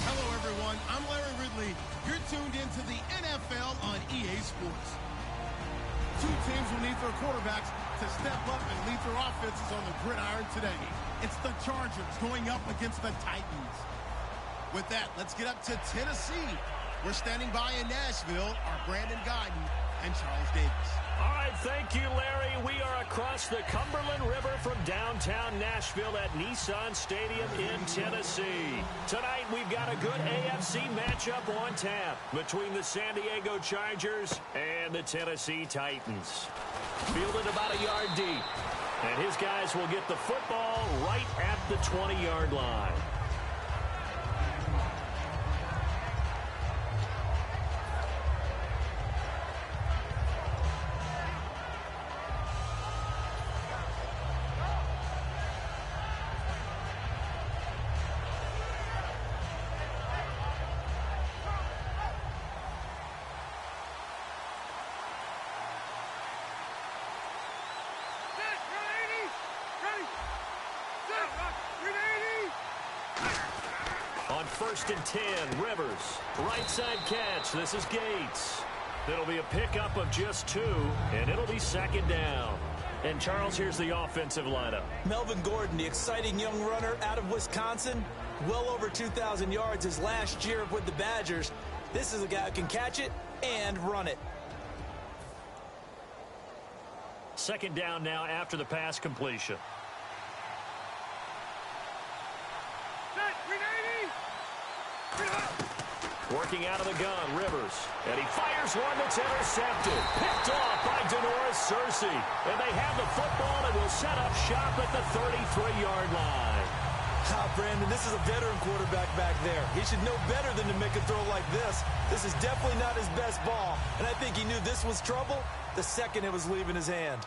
Hello, everyone. I'm Larry Ridley. You're tuned into the NFL on EA Sports. Two teams will need their quarterbacks to step up and lead their offenses on the gridiron today. It's the Chargers going up against the Titans. With that, let's get up to Tennessee. We're standing by in Nashville, our Brandon Guyton and Charles Davis. All right, thank you, Larry. We are across the Cumberland River from downtown Nashville at Nissan Stadium in Tennessee. Tonight, we've got a good AFC matchup on tap between the San Diego Chargers and the Tennessee Titans. Fielded about a yard deep, and his guys will get the football right at the 20-yard line. First and 10, Rivers. Right side catch. This is Gates. It'll be a pickup of just 2, and it'll be second down. And, Charles, here's the offensive lineup. Melvin Gordon, the exciting young runner out of Wisconsin. Well over 2,000 yards his last year with the Badgers. This is a guy who can catch it and run it. Second down now after the pass completion. Working out of the gun, Rivers. And he fires one that's intercepted. Picked off by Denoris Searcy. And they have the football and will set up shop at the 33-yard line. Brandon, this is a veteran quarterback back there. He should know better than to make a throw like this. This is definitely not his best ball. And I think he knew this was trouble the second it was leaving his hand.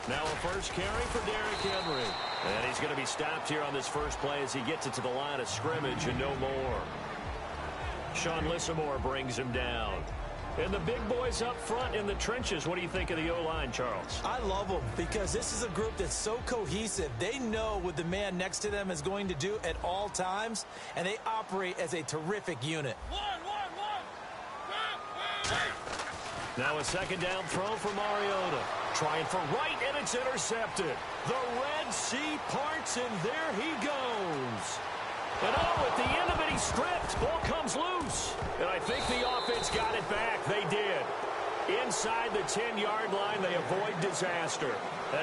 Now a first carry for Derrick Henry. And he's going to be stopped here on this first play as he gets it to the line of scrimmage and no more. Sean Lissamore brings him down. And the big boys up front in the trenches. What do you think of the O-line, Charles? I love them because this is a group that's so cohesive. They know what the man next to them is going to do at all times, and they operate as a terrific unit. Now a second down throw for Mariota. Trying for right, and it's intercepted. The Red Sea parts, and there he goes. And at the end of it, he stripped. Ball comes loose. And I think the offense got it back. They did. Inside the 10-yard line, they avoid disaster.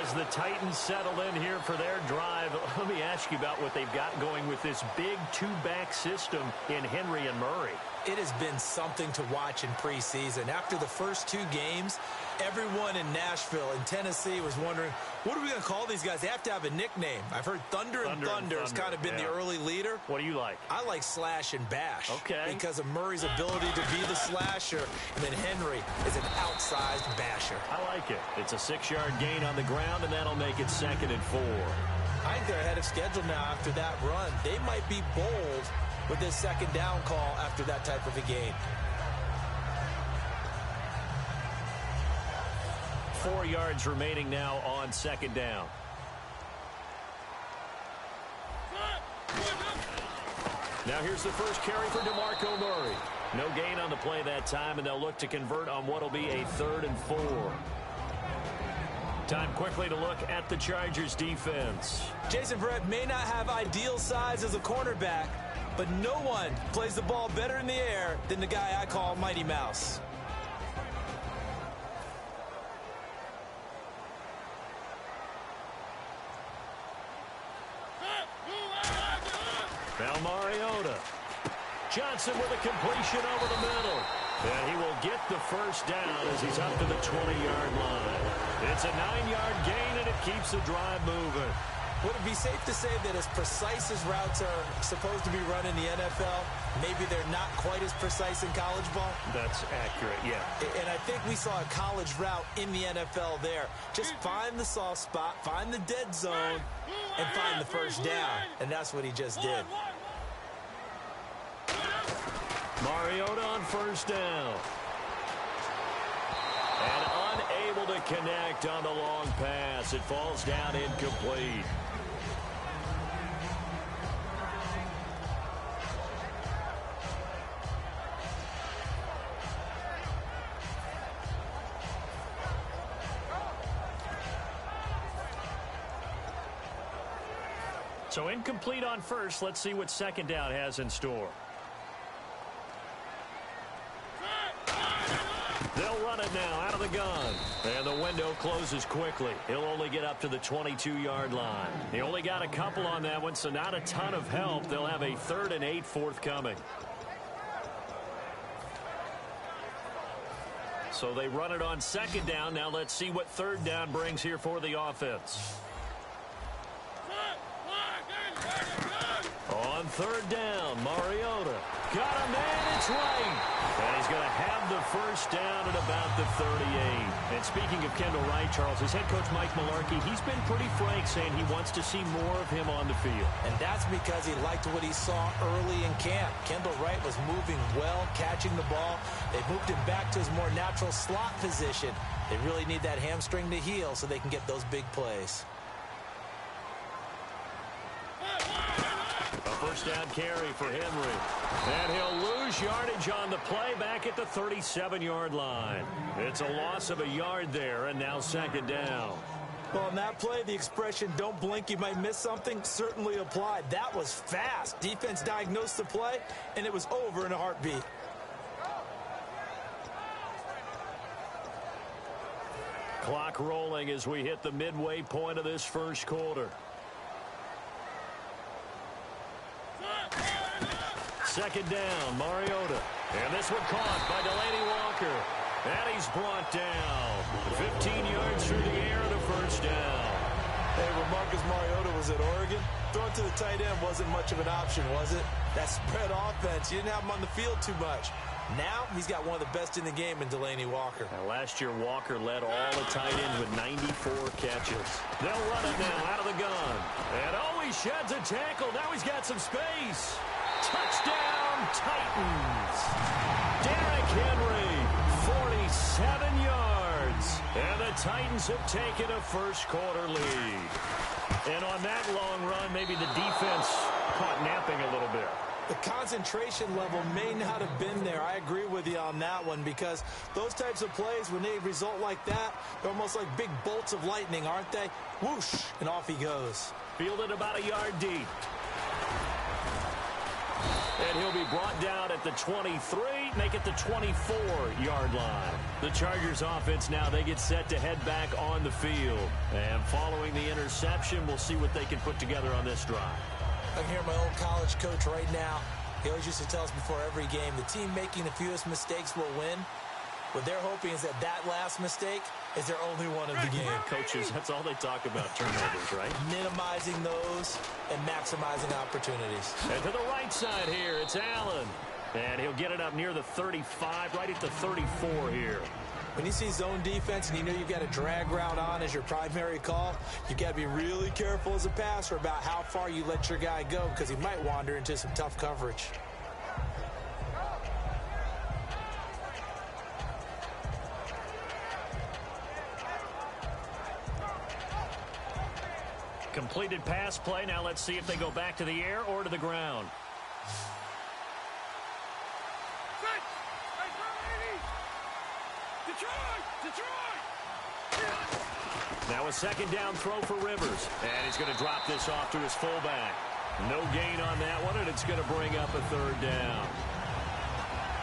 As the Titans settle in here for their drive, let me ask you about what they've got going with this big two-back system in Henry and Murray. It has been something to watch in preseason. After the first 2 games, everyone in Nashville and Tennessee was wondering, what are we going to call these guys? They have to have a nickname. I've heard Thunder has kind of been the early leader. What do you like? I like Slash and Bash. Okay. Because of Murray's ability to be the slasher, and then Henry is an outsized basher. I like it. It's a 6-yard gain on the ground, and that'll make it 2nd and 4. I think they're ahead of schedule now after that run. They might be bold with this second down call after that type of a gain. 4 yards remaining now on second down. Now here's the first carry for DeMarco Murray. No gain on the play that time, and they'll look to convert on what will be a 3rd and 4. Time quickly to look at the Chargers defense. Jason Verrett may not have ideal size as a cornerback, but no one plays the ball better in the air than the guy I call Mighty Mouse. Now Mariota. Johnson with a completion over the middle. And he will get the first down as he's up to the 20-yard line. It's a 9-yard gain, and it keeps the drive moving. Would it be safe to say that as precise as routes are supposed to be run in the NFL, maybe they're not quite as precise in college ball? That's accurate, yeah. And I think we saw a college route in the NFL there. Just find the soft spot, find the dead zone, and find the first down. And that's what he just did. Mariota on first down. And unable to connect on the long pass. It falls down incomplete. So incomplete on first. Let's see what second down has in store. They'll run it now out of the gun. And the window closes quickly. He'll only get up to the 22-yard line. He only got a couple on that one, so not a ton of help. They'll have a 3rd and 8 forthcoming. So they run it on second down. Now let's see what third down brings here for the offense. On third down, Mariota got a man, it's right. And he's going to have the first down at about the 38. And speaking of Kendall Wright, Charles, his head coach Mike Mularkey, he's been pretty frank saying he wants to see more of him on the field. And that's because he liked what he saw early in camp. Kendall Wright was moving well, catching the ball. They moved him back to his more natural slot position. They really need that hamstring to heal so they can get those big plays. A first down carry for Henry. And he'll lose yardage on the play back at the 37-yard line. It's a loss of a yard there, and now second down. Well, on that play, the expression, don't blink, you might miss something, certainly applied. That was fast. Defense diagnosed the play, and it was over in a heartbeat. Clock rolling as we hit the midway point of this first quarter. Second down, Mariota. And this one caught by Delaney Walker. And he's brought down. 15 yards through the air and a first down. Hey, when Marcus Mariota was at Oregon, throwing to the tight end wasn't much of an option, was it? That spread offense, you didn't have him on the field too much. Now, he's got one of the best in the game in Delaney Walker. Now, last year, Walker led all the tight ends with 94 catches. They'll run it now out of the gun. And oh, he sheds a tackle. Now he's got some space. Touchdown, Titans. Derrick Henry, 47 yards. And the Titans have taken a first quarter lead. And on that long run, maybe the defense caught napping a little bit. The concentration level may not have been there. I agree with you on that one because those types of plays, when they result like that, they're almost like big bolts of lightning, aren't they? Whoosh, and off he goes. Fielded about a yard deep. And he'll be brought down at the 23, make it the 24-yard line. The Chargers offense now, they get set to head back on the field. And following the interception, we'll see what they can put together on this drive. I can hear my old college coach right now. He always used to tell us before every game, the team making the fewest mistakes will win. What they're hoping is that last mistake is their only one of the game. Coaches, that's all they talk about, turnovers, right? Minimizing those and maximizing opportunities. And to the right side here, it's Allen. And he'll get it up near the 35, right at the 34 here. When you see zone defense and you know you've got a drag route on as your primary call, you've got to be really careful as a passer about how far you let your guy go because he might wander into some tough coverage. Completed pass play. Now let's see if they go back to the air or to the ground. Now a second down throw for Rivers. And he's going to drop this off to his fullback. No gain on that one, and it's going to bring up a third down.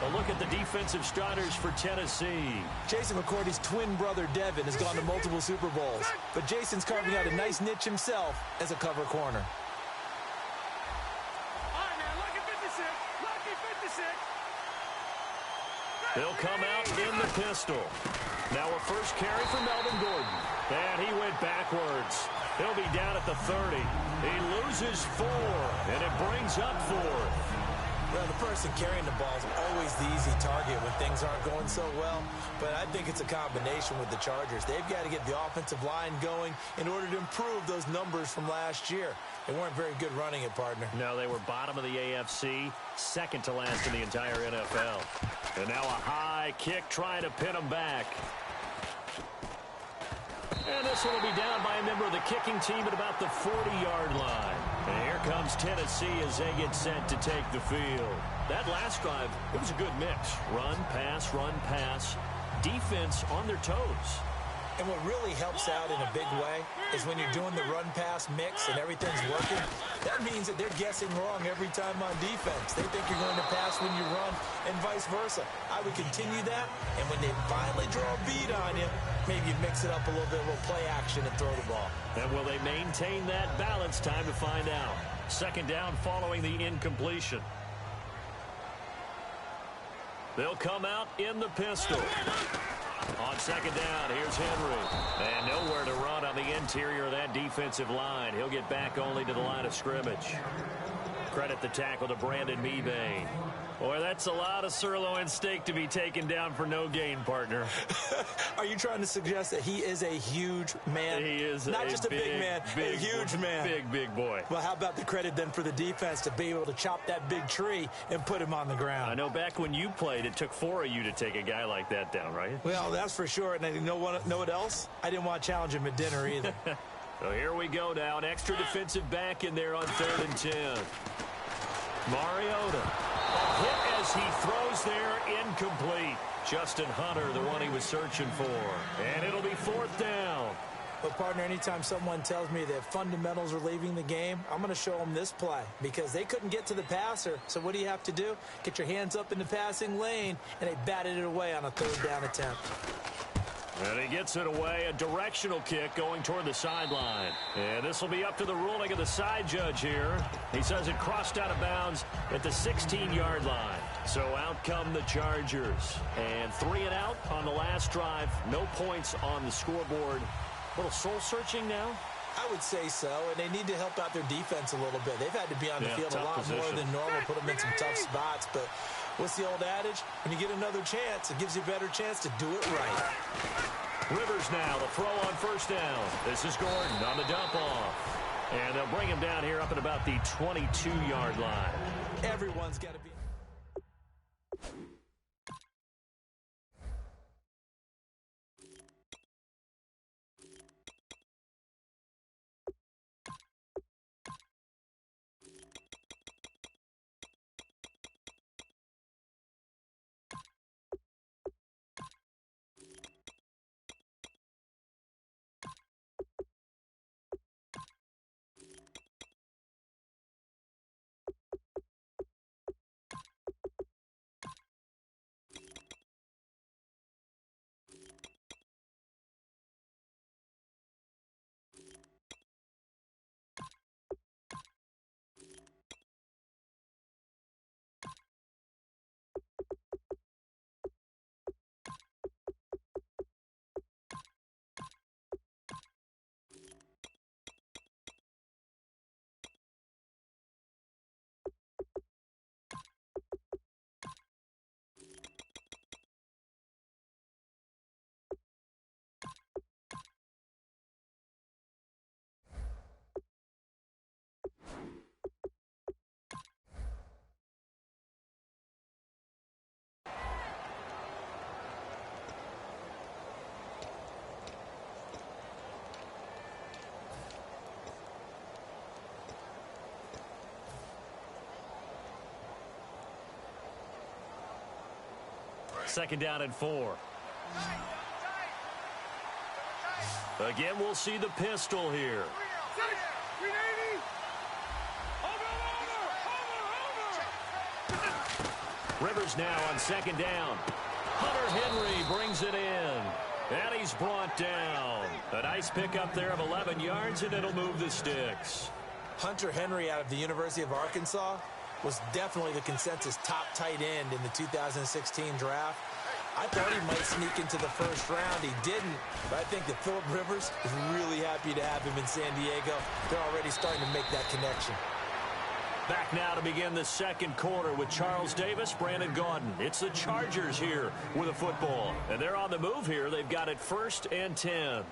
A look at the defensive starters for Tennessee. Jason McCourty's twin brother, Devin, has gone to multiple Super Bowls. But Jason's carving out a nice niche himself as a cover corner. All right, man, lucky 56. Lucky 56. They'll come out in the pistol. Now a first carry for Melvin Gordon. And he went backwards. He'll be down at the 30. He loses 4, and it brings up 4. Well, the person carrying the ball is always the easy target when things aren't going so well. But I think it's a combination with the Chargers. They've got to get the offensive line going in order to improve those numbers from last year. They weren't very good running it, partner. No, they were bottom of the AFC, second to last in the entire NFL. And now a high kick trying to pin them back. And this one will be down by a member of the kicking team at about the 40-yard line. And here comes Tennessee as they get set to take the field. That last drive, it was a good mix. Run, pass, defense on their toes. And what really helps out in a big way is when you're doing the run-pass mix and everything's working, that means that they're guessing wrong every time on defense. They think you're going to pass when you run and vice versa. I would continue that, and when they finally draw a beat on you, maybe you mix it up a little bit, a little play action and throw the ball. And will they maintain that balance? Time to find out. Second down following the incompletion. They'll come out in the pistol. On second down, here's Henry. And nowhere to run on the interior of that defensive line. He'll get back only to the line of scrimmage. Credit the tackle to Brandon Mebane. Boy, that's a lot of sirloin steak to be taken down for no gain, partner. Are you trying to suggest that he is a huge man? He is not just a big man, a huge man. Big boy. Well, how about the credit then for the defense to be able to chop that big tree and put him on the ground? I know back when you played, it took 4 of you to take a guy like that down, right? Well, that's for sure. And you know what else? I didn't want to challenge him at dinner either. So here we go now. An extra defensive back in there on 3rd and 10. Mariota. A hit as he throws there, incomplete. Justin Hunter, the one he was searching for. And it'll be 4th down. But, partner, anytime someone tells me that fundamentals are leaving the game, I'm going to show them this play because they couldn't get to the passer. So what do you have to do? Get your hands up in the passing lane, and they batted it away on a 3rd down attempt. And he gets it away, a directional kick going toward the sideline. And this will be up to the ruling of the side judge here. He says it crossed out of bounds at the 16-yard line. So out come the Chargers. And 3 and out on the last drive. No points on the scoreboard. A little soul-searching now? I would say so, and they need to help out their defense a little bit. They've had to be on the field a lot more than normal, put them in some tough spots. But what's the old adage? When you get another chance, it gives you a better chance to do it right. Rivers now, the throw on 1st down. This is Gordon on the dump off. And they'll bring him down here up at about the 22-yard line. Everyone's got to be... Second down and 4. Again, we'll see the pistol here. Rivers now on 2nd down. Hunter Henry brings it in. And he's brought down. A nice pickup there of 11 yards, and it'll move the sticks. Hunter Henry out of the University of Arkansas was definitely the consensus top tight end in the 2016 draft. I thought he might sneak into the 1st round. He didn't, but I think that Phillip Rivers is really happy to have him in San Diego. They're already starting to make that connection. Back now to begin the 2nd quarter with Charles Davis, Brandon Gaudin. It's the Chargers here with a football. And they're on the move here. They've got it 1st and 10.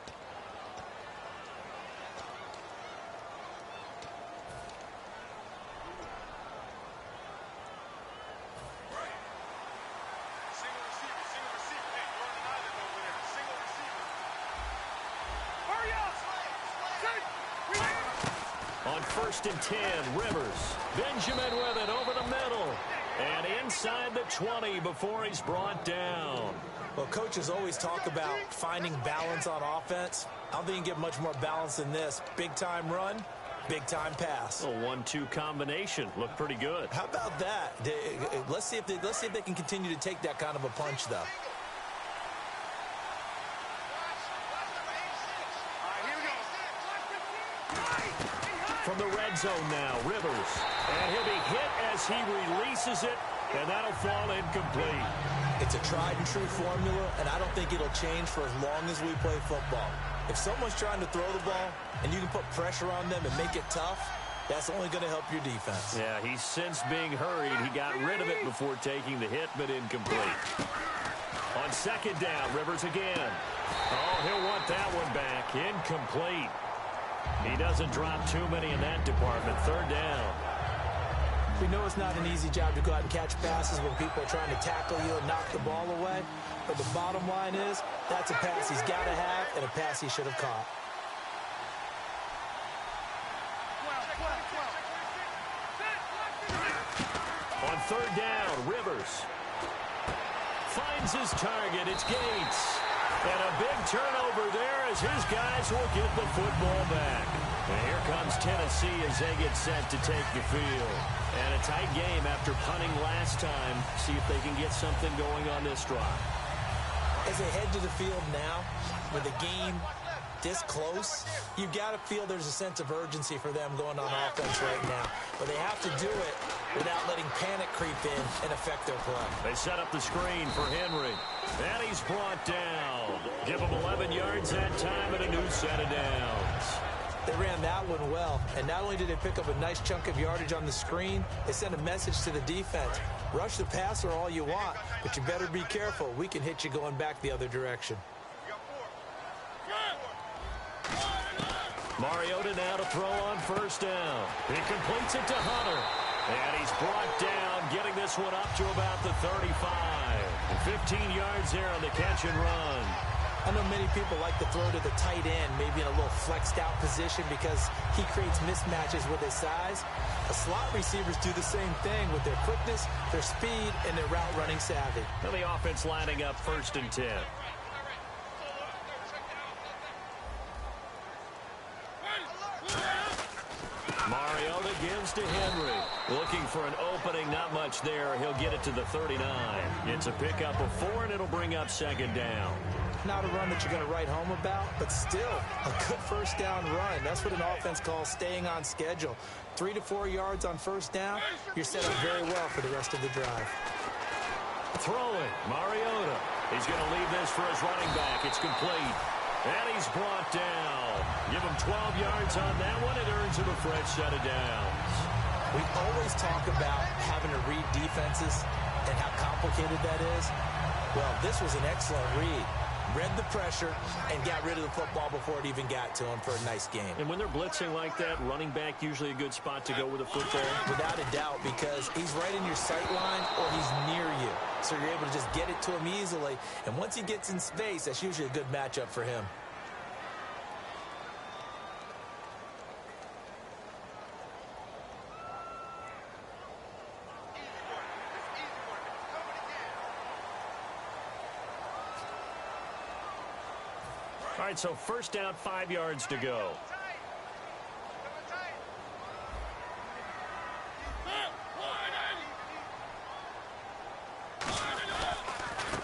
On 1st and 10, Rivers. Benjamin with it over the middle. And inside the 20 before he's brought down. Well, coaches always talk about finding balance on offense. I don't think you can get much more balance than this. Big-time run, big-time pass. A 1-2 combination. Looked pretty good. How about that? Let's see if they can continue to take that kind of a punch, though. From the red zone now, Rivers. And he'll be hit as he releases it, and that'll fall incomplete. It's a tried-and-true formula, and I don't think it'll change for as long as we play football. If someone's trying to throw the ball, and you can put pressure on them and make it tough, that's only going to help your defense. Yeah, he's since being hurried. He got rid of it before taking the hit, but incomplete. On second down, Rivers again. Oh, he'll want that one back. Incomplete. He doesn't drop too many in that department. Third down. We know it's not an easy job to go out and catch passes when people are trying to tackle you and knock the ball away. But the bottom line is, that's a pass he's got to have and a pass he should have caught. On third down, Rivers finds his target. It's Gates. And a big turnover there as his guys will get the football back. And here comes Tennessee as they get set to take the field. And a tight game after punting last time. See if they can get something going on this drive. As they head to the field now, with the game this close, you've got to feel there's a sense of urgency for them going on offense right now. But they have to do it without letting panic creep in and affect their play. They set up the screen for Henry. And he's brought down. Give him 11 yards that time and a new set of downs. They ran that one well, and not only did they pick up a nice chunk of yardage on the screen, they sent a message to the defense. Rush the passer all you want, but you better be careful. We can hit you going back the other direction. Mariota now to throw on first down. He completes it to Hunter. And he's brought down, getting this one up to about the 35. And 15 yards there on the catch and run. I know many people like to throw to the tight end, maybe in a little flexed out position because he creates mismatches with his size. The slot receivers do the same thing with their quickness, their speed, and their route running savvy. And the offense lining up 1st and 10. Mariota gives to Henry. Looking for an opening, not much there. He'll get it to the 39. It's a pickup of 4, and it'll bring up second down. Not a run that you're going to write home about, but still a good first down run. That's what an offense calls staying on schedule. 3 to 4 yards on first down, you're set up very well for the rest of the drive. Throwing, Mariota. He's going to leave this for his running back. It's complete. And he's brought down. Give him 12 yards on that one. It earns him a fresh set of downs. We always talk about having to read defenses and how complicated that is. Well, this was an excellent read. Read the pressure and got rid of the football before it even got to him for a nice game. And when they're blitzing like that, running back usually a good spot to go with the football? Without a doubt, because he's right in your sight line or he's near you. So you're able to just get it to him easily. And once he gets in space, that's usually a good matchup for him. All right, so first down, 5 yards to go.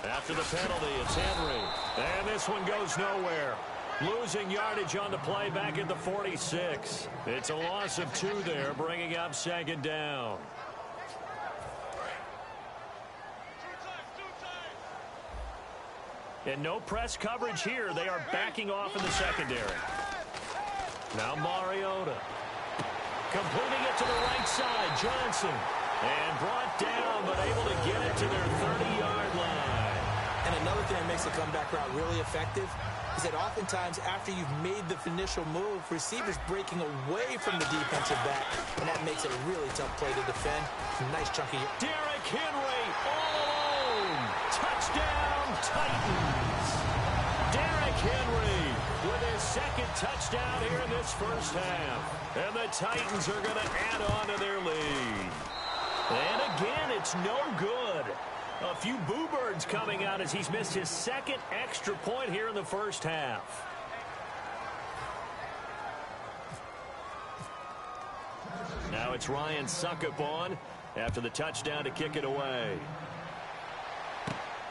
After the penalty, it's Henry. And this one goes nowhere. Losing yardage on the play back at the 46. It's a loss of 2 there, bringing up second down. And no press coverage here. They are backing off in the secondary. Now Mariota. Completing it to the right side. Johnson. And brought down, but able to get it to their 30-yard line. And another thing that makes the comeback route really effective is that oftentimes after you've made the initial move, receivers breaking away from the defensive back, and that makes it a really tough play to defend. Nice chunky. Derrick Henry all alone. Touchdown, Titans. Derrick Henry with his second touchdown here in this first half. And the Titans are going to add on to their lead. And again, it's no good. A few boo birds coming out as he's missed his second extra point here in the first half. Now it's Ryan Suckup on after the touchdown to kick it away.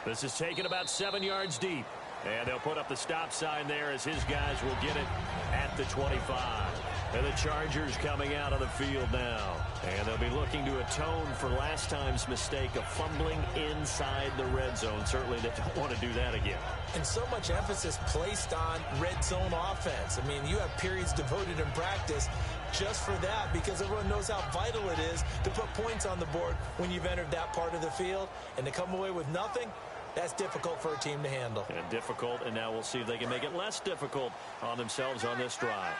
This is taken about 7 yards deep. And they'll put up the stop sign there as his guys will get it at the 25. And the Chargers coming out of the field now. And they'll be looking to atone for last time's mistake of fumbling inside the red zone. Certainly they don't want to do that again. And so much emphasis placed on red zone offense. I mean, you have periods devoted in practice just for that because everyone knows how vital it is to put points on the board when you've entered that part of the field. And to come away with nothing, that's difficult for a team to handle. And difficult, and now we'll see if they can make it less difficult on themselves on this drive.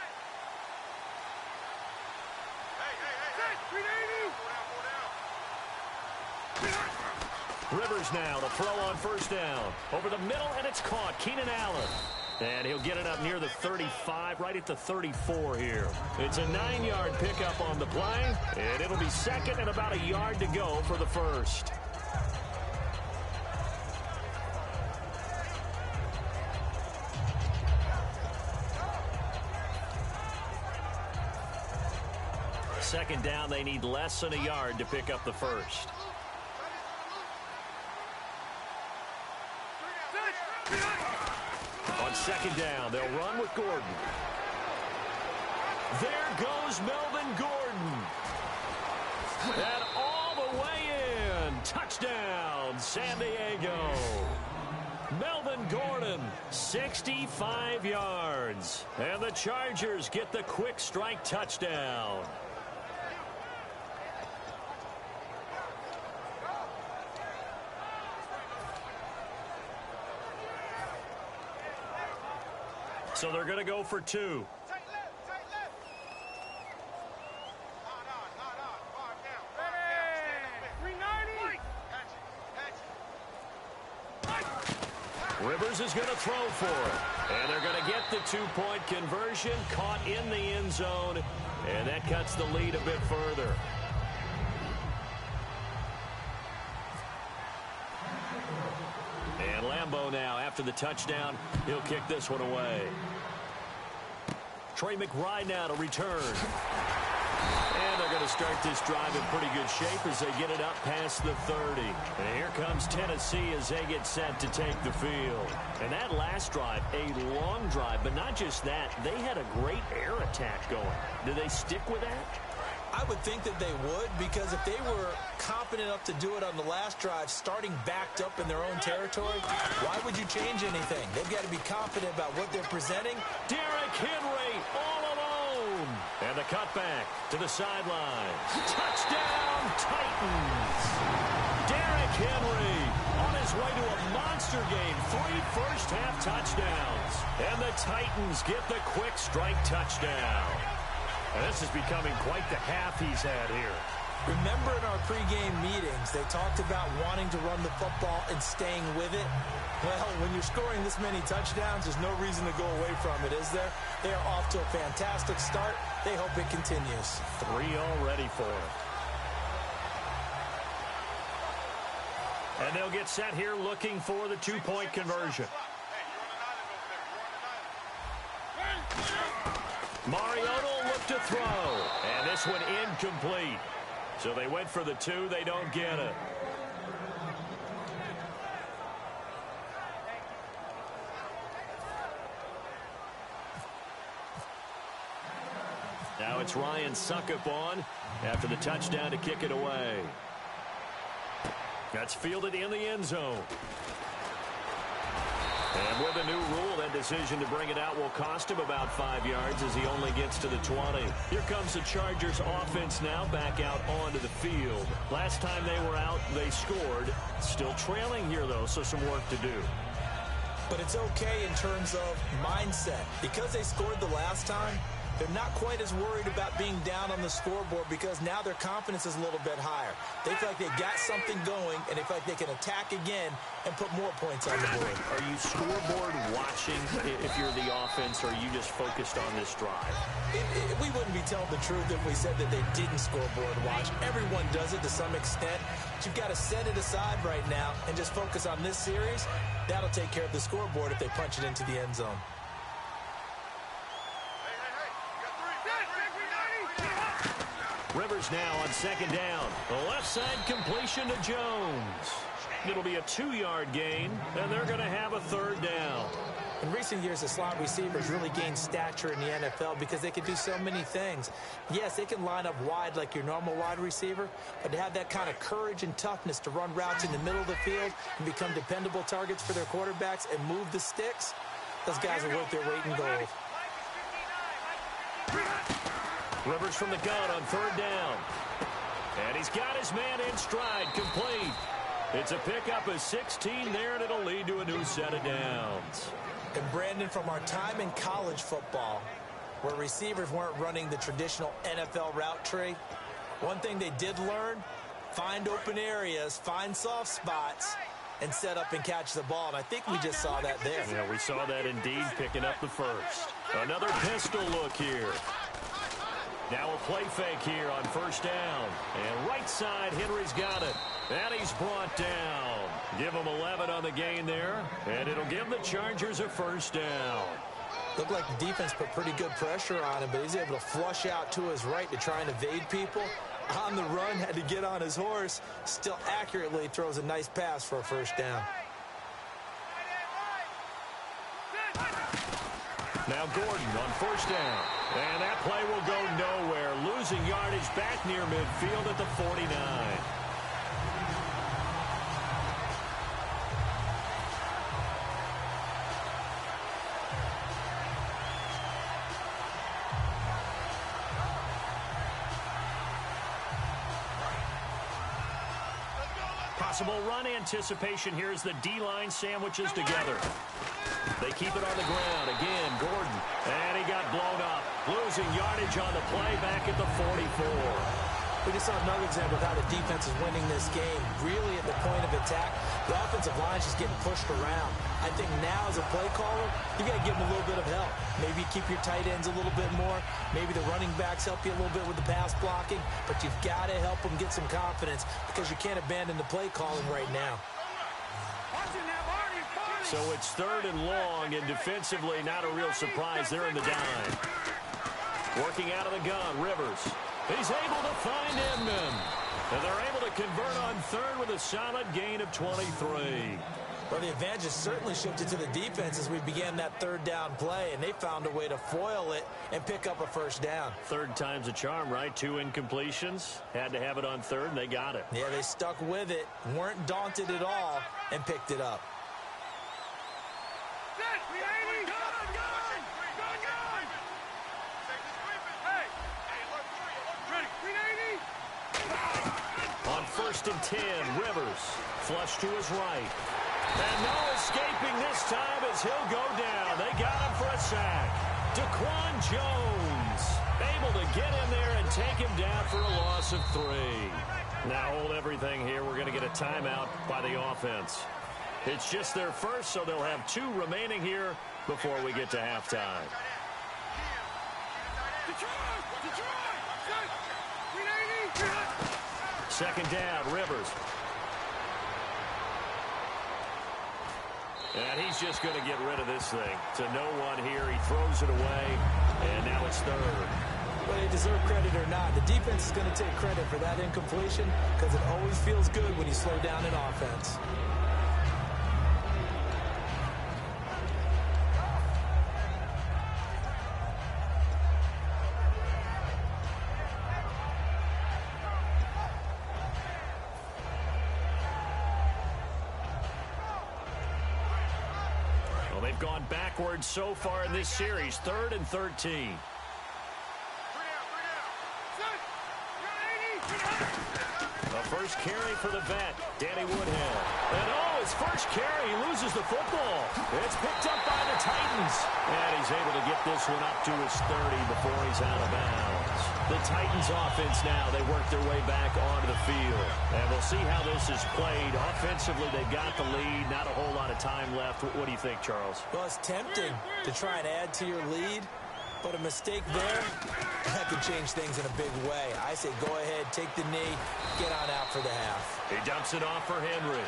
Rivers now to throw on first down. Over the middle, and it's caught. Keenan Allen. And he'll get it up near the 35, right at the 34 here. It's a 9-yard pickup on the play, and it'll be second and about a yard to go for the first. Second down, they need less than a yard to pick up the first. On second down, they'll run with Gordon. There goes Melvin Gordon. And all the way in. Touchdown, San Diego. Melvin Gordon, 65 yards. And the Chargers get the quick strike touchdown. So they're going to go for two. Rivers is going to throw for it. And they're going to get the two-point conversion, caught in the end zone. And that cuts the lead a bit further. And Lambeau now, after the touchdown, he'll kick this one away. Trey McBride now to return. And they're going to start this drive in pretty good shape as they get it up past the 30. And here comes Tennessee as they get set to take the field. And that last drive, a long drive, but not just that. They had a great air attack going. Do they stick with that? I would think that they would, because if they were confident enough to do it on the last drive, starting backed up in their own territory, why would you change anything? They've got to be confident about what they're presenting. Derrick Henry all alone. And the cutback to the sideline. Touchdown, Titans. Derrick Henry on his way to a monster game. 3 first-half touchdowns. And the Titans get the quick strike touchdown. And this is becoming quite the half he's had here. Remember in our pregame meetings, they talked about wanting to run the football and staying with it. Well, when you're scoring this many touchdowns, there's no reason to go away from it, is there? They are off to a fantastic start. They hope it continues. 3 already for him. And they'll get set here looking for the two-point conversion. Mariota will look to throw. And this one incomplete. So they went for the 2. They don't get it. Now it's Ryan Suckup on after the touchdown to kick it away. That's fielded in the end zone. And with a new rule, that decision to bring it out will cost him about 5 yards as he only gets to the 20. Here comes the Chargers offense now back out onto the field. Last time they were out, they scored. Still trailing here, though, so some work to do. But it's okay in terms of mindset. Because they scored the last time, they're not quite as worried about being down on the scoreboard because now their confidence is a little bit higher. They feel like they've got something going, and they feel like they can attack again and put more points on the board. Are you scoreboard watching if you're the offense, or are you just focused on this drive? We wouldn't be telling the truth if we said that they didn't scoreboard watch. Everyone does it to some extent. But you've got to set it aside right now and just focus on this series. That'll take care of the scoreboard if they punch it into the end zone. Rivers now on second down. The left side completion to Jones. It'll be a 2-yard gain, and they're going to have a third down. In recent years, the slot receivers really gained stature in the NFL because they can do so many things. Yes, they can line up wide like your normal wide receiver, but to have that kind of courage and toughness to run routes in the middle of the field and become dependable targets for their quarterbacks and move the sticks, those guys are worth their weight in gold. Rivers from the gun on third down. And he's got his man in stride, complete. It's a pickup of 16 there, and it'll lead to a new set of downs. And Brandon, from our time in college football, where receivers weren't running the traditional NFL route tree, one thing they did learn, find open areas, find soft spots, and set up and catch the ball. And I think we just saw that there. Yeah, we saw that indeed, picking up the first. Another pistol look here. Now a play fake here on first down. And right side, Henry's got it. And he's brought down. Give him 11 on the gain there. And it'll give the Chargers a first down. Looked like the defense put pretty good pressure on him, but he's able to flush out to his right to try and evade people. On the run, had to get on his horse. Still accurately throws a nice pass for a first down. Now Gordon on first down. And that play will go nowhere. Losing yardage back near midfield at the 49. Possible run anticipation here as the D-line sandwiches together. They keep it on the ground. Again, Gordon. And he got blown up. Losing yardage on the play back at the 44. We just saw another example of how the defense is winning this game. Really at the point of attack, the offensive line is just getting pushed around. I think now as a play caller, you got to give them a little bit of help. Maybe keep your tight ends a little bit more. Maybe the running backs help you a little bit with the pass blocking. But you've got to help them get some confidence because you can't abandon the play calling right now. So it's third and long, and defensively not a real surprise. They're in the dime. Working out of the gun, Rivers. He's able to find Inman. And they're able to convert on third with a solid gain of 23. Well, the advantage has certainly shifted to the defense as we began that third down play, and they found a way to foil it and pick up a first down. Third time's a charm, right? 2 incompletions. Had to have it on third, and they got it. Yeah, they stuck with it, weren't daunted at all, and picked it up. On first and 10, Rivers flush to his right. And no escaping this time as he'll go down. They got him for a sack. Daquan Jones able to get in there and take him down for a loss of 3. Now hold everything here. We're going to get a timeout by the offense. It's just their first, so they'll have 2 remaining here before we get to halftime. Second down, Rivers. And he's just going to get rid of this thing. To no one here. He throws it away, and now it's third. Whether they deserve credit or not, the defense is going to take credit for that incompletion because it always feels good when you slow down in offense. They've gone backwards so far in this series. 3rd and 13. A first carry for the vet, Danny Woodhead. And his first carry, he loses the football. It's picked up by the Titans. And he's able to get this one up to his 30 before he's out of bounds. The Titans offense now, they work their way back onto the field. And we'll see how this is played. Offensively, they've got the lead. Not a whole lot of time left. What do you think, Charles? Well, it's tempting to try and add to your lead. But a mistake there, that could change things in a big way. I say go ahead, take the knee, get on out for the half. He dumps it off for Henry.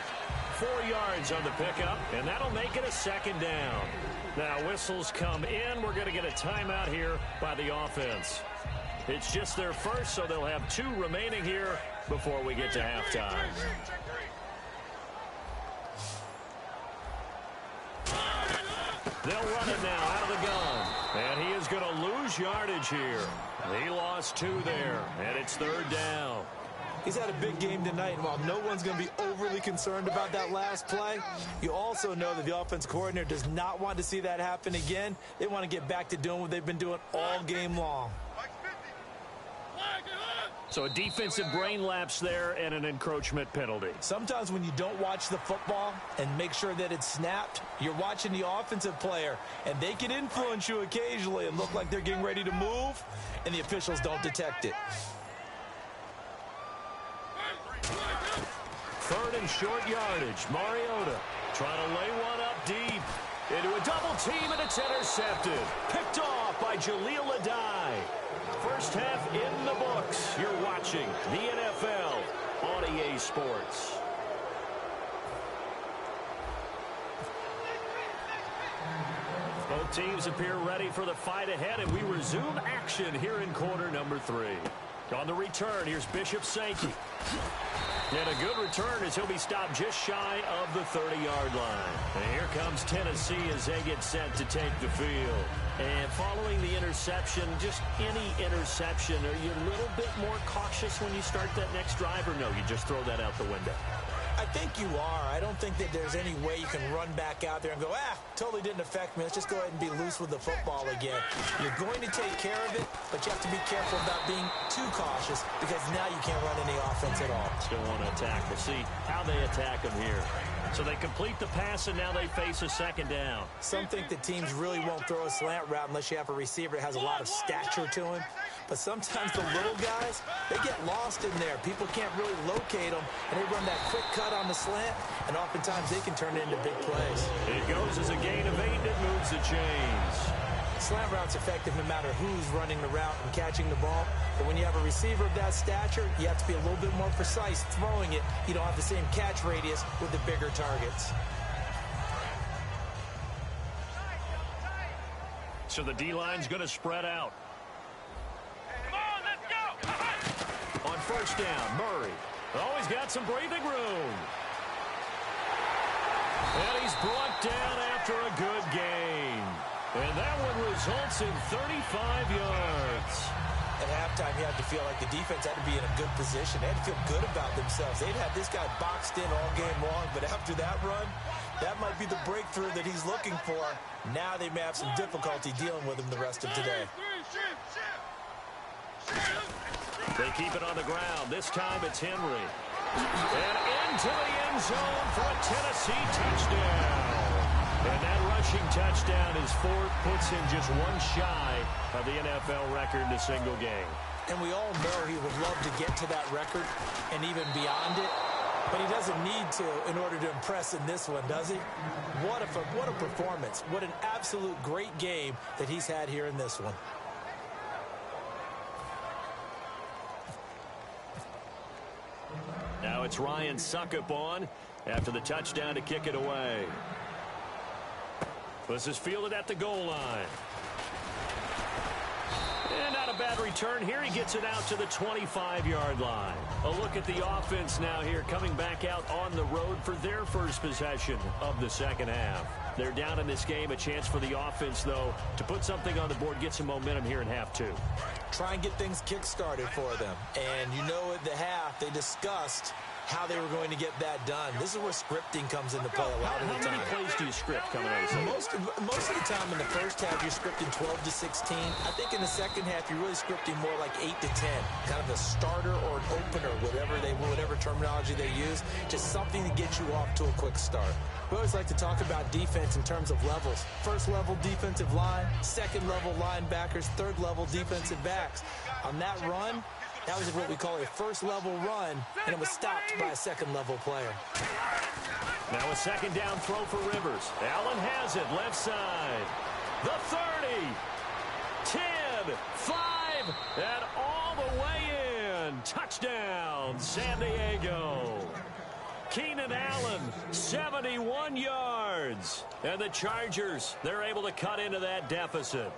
4 yards on the pickup, and that'll make it a second down. Now, whistles come in. We're going to get a timeout here by the offense. It's just their first, so they'll have 2 remaining here before we get to halftime. They'll run it now out of the gun. And he is going to lose yardage here. He lost 2 there, and it's 3rd down. He's had a big game tonight, and while no one's going to be overly concerned about that last play, you also know that the offense coordinator does not want to see that happen again. They want to get back to doing what they've been doing all game long. So a defensive brain lapse there and an encroachment penalty. Sometimes when you don't watch the football and make sure that it's snapped, you're watching the offensive player, and they can influence you occasionally and look like they're getting ready to move, and the officials don't detect it. 3rd and short yardage. Mariota trying to lay one up deep. Into a double team, and it's intercepted. Picked off by Jaleel Adai. First half in the books. You're watching the NFL on EA Sports. Both teams appear ready for the fight ahead, and we resume action here in quarter number 3. On the return, here's Bishop Sankey. And a good return as he'll be stopped just shy of the 30-yard line. And here comes Tennessee as they get set to take the field. And following the interception, just any interception, are you a little bit more cautious when you start that next drive, or no, you just throw that out the window? I think you are. I don't think that there's any way you can run back out there and go, totally didn't affect me. Let's just go ahead and be loose with the football again. You're going to take care of it, but you have to be careful about being too cautious because now you can't run any offense at all. Still want to attack. We'll see how they attack them here. So they complete the pass, and now they face a second down. Some think that teams really won't throw a slant route unless you have a receiver that has a lot of stature to him. But sometimes the little guys, they get lost in there. People can't really locate them, and they run that quick cut on the slant, and oftentimes they can turn it into big plays. It goes as a gain of 8, and it moves the chains. Slant route's effective no matter who's running the route and catching the ball. But when you have a receiver of that stature, you have to be a little bit more precise throwing it. You don't have the same catch radius with the bigger targets. So the D-line's going to spread out. Come on, let's go! On first down, Murray. He's got some breathing room. And he's brought down after a good gain. And that one results in 35 yards. At halftime, you had to feel like the defense had to be in a good position. They had to feel good about themselves. They'd had this guy boxed in all game long, but after that run, that might be the breakthrough that he's looking for. Now they may have some difficulty dealing with him the rest of today. They keep it on the ground. This time it's Henry. And into the end zone for a Tennessee touchdown. And that rushing touchdown is 4th, puts him just one shy of the NFL record in a single game. And we all know he would love to get to that record and even beyond it. But he doesn't need to in order to impress in this one, does he? What a performance. What an absolute great game that he's had here in this one. Now it's Ryan Suckup on after the touchdown to kick it away. This is fielded at the goal line. And not a bad return here. He gets it out to the 25-yard line. A look at the offense now here, coming back out on the road for their first possession of the second half. They're down in this game. A chance for the offense, though, to put something on the board, get some momentum here in half 2. Try and get things kick-started for them. And you know at the half, they discussed how they were going to get that done. This is where scripting comes into play a lot of the time. How many plays do you script coming out of the second? Most of the time in the first half, you're scripting 12 to 16. I think in the second half, you're really scripting more like 8 to 10. Kind of a starter or an opener, whatever terminology they use. Just something to get you off to a quick start. We always like to talk about defense in terms of levels. First level defensive line, second level linebackers, third level defensive backs. On that run, that was what we call a first level run, and it was stopped by a second level player. Now a second down throw for Rivers. Allen has it, left side. The 30, 10, 5, and all the way in. Touchdown, San Diego. Keenan Allen, 71 yards. And the Chargers, they're able to cut into that deficit.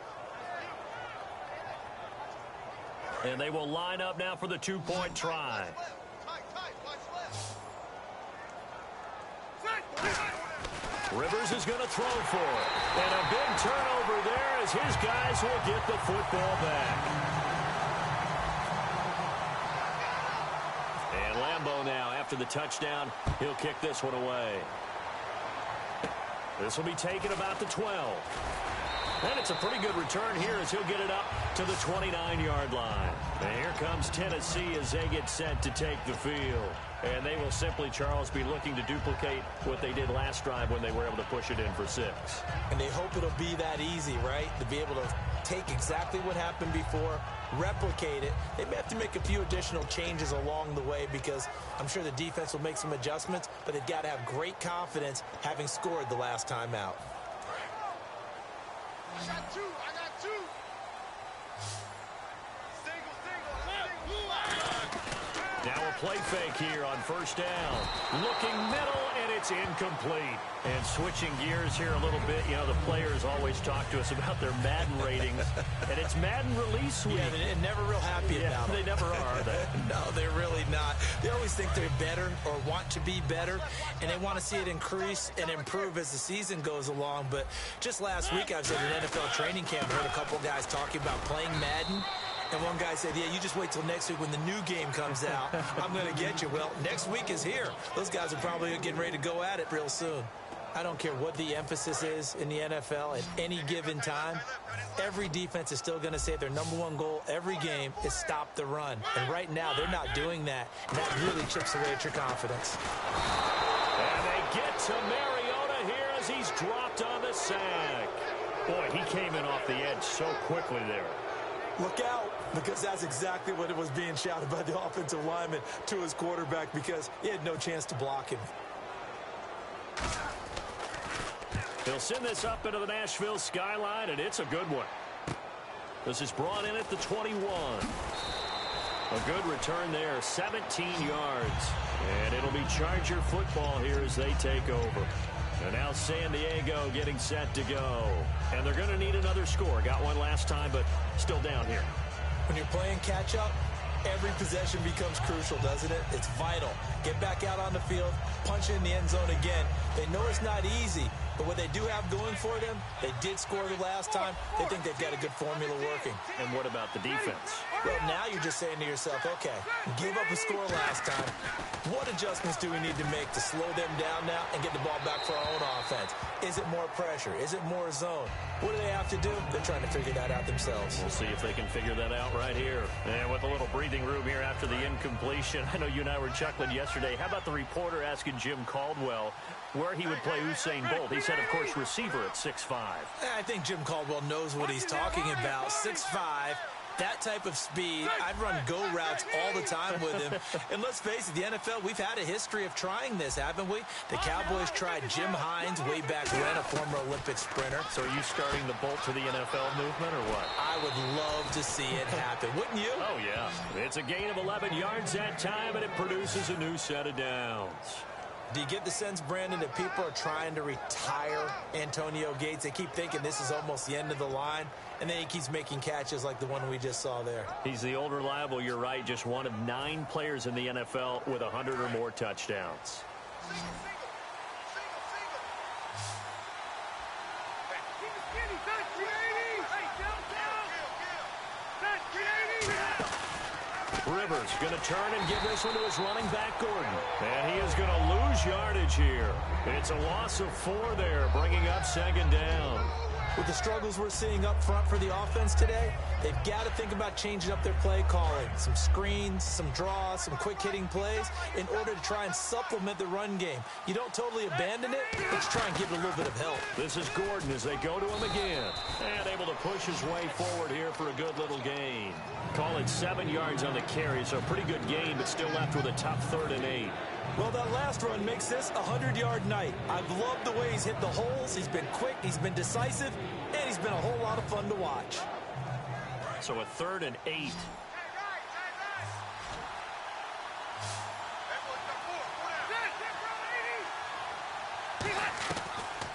And they will line up now for the two-point try. Rivers is going to throw for it. And a big turnover there as his guys will get the football back. And Lambeau now, after the touchdown, he'll kick this one away. This will be taken about the 12. And it's a pretty good return here as he'll get it up to the 29-yard line. And here comes Tennessee as they get set to take the field. And they will simply, Charles, be looking to duplicate what they did last drive when they were able to push it in for 6. And they hope it'll be that easy, right? To be able to take exactly what happened before, replicate it. They may have to make a few additional changes along the way because I'm sure the defense will make some adjustments, but they've got to have great confidence having scored the last time out. I got two. Now a play fake here on first down. Looking middle, and it's incomplete. And switching gears here a little bit, you know, the players always talk to us about their Madden ratings. And it's Madden release week. Yeah, they're never real happy about it. They never are they? No, they're really not. They always think they're better or want to be better, and they want to see it increase and improve as the season goes along. But just last week, I was at an NFL training camp and heard a couple guys talking about playing Madden. And one guy said, yeah, you just wait till next week when the new game comes out. I'm going to get you. Well, next week is here. Those guys are probably getting ready to go at it real soon. I don't care what the emphasis is in the NFL at any given time. Every defense is still going to say their number one goal every game is stop the run. And right now, they're not doing that. And that really chips away at your confidence. And they get to Mariota here as he's dropped on the sack. Boy, he came in off the edge so quickly there. Look out, because that's exactly what it was being shouted by the offensive lineman to his quarterback because he had no chance to block him. He'll send this up into the Nashville skyline, and it's a good one. This is brought in at the 21. A good return there, 17 yards. And it'll be Charger football here as they take over. And now San Diego getting set to go. And they're going to need another score. Got one last time, but still down here. When you're playing catch-up, every possession becomes crucial, doesn't it? It's vital. Get back out on the field, punch in the end zone again. They know it's not easy, but what they do have going for them, they did score the last time. They think they've got a good formula working. And what about the defense? Well, now you're just saying to yourself, okay, gave up a score last time. What adjustments do we need to make to slow them down now and get the ball back for our own offense? Is it more pressure? Is it more zone? What do they have to do? They're trying to figure that out themselves. We'll see if they can figure that out right here. And with a little breathing room here after the incompletion, I know you and I were chuckling yesterday. How about the reporter asking Jim Caldwell where he would play Usain Bolt? He said, of course, receiver at 6'5". I think Jim Caldwell knows what he's talking about. 6'5". That type of speed, I've run go routes all the time with him. And let's face it, the NFL, we've had a history of trying this, haven't we? The Cowboys tried Jim Hines way back when, a former Olympic sprinter. So are you starting the Bolt to the NFL movement or what? I would love to see it happen. Wouldn't you? Oh, yeah. It's a gain of 11 yards that time, and it produces a new set of downs. Do you get the sense, Brandon, that people are trying to retire Antonio Gates? They keep thinking this is almost the end of the line, and then he keeps making catches like the one we just saw there. He's the old reliable, you're right, just one of 9 players in the NFL with 100 or more touchdowns. Rivers going to turn and give this one to his running back, Gordon. And he is going to lose yardage here. It's a loss of 4 there, bringing up second down. With the struggles we're seeing up front for the offense today, they've got to think about changing up their play calling. Some screens, some draws, some quick-hitting plays in order to try and supplement the run game. You don't totally abandon it, but you try and give it a little bit of help. This is Gordon as they go to him again. And able to push his way forward here for a good little gain. Call it 7 yards on the carry, so a pretty good gain, but still left with a tough 3rd and 8. Well, that last run makes this a 100-yard night. I've loved the way he's hit the holes. He's been quick, he's been decisive, and he's been a whole lot of fun to watch. So a 3rd and 8.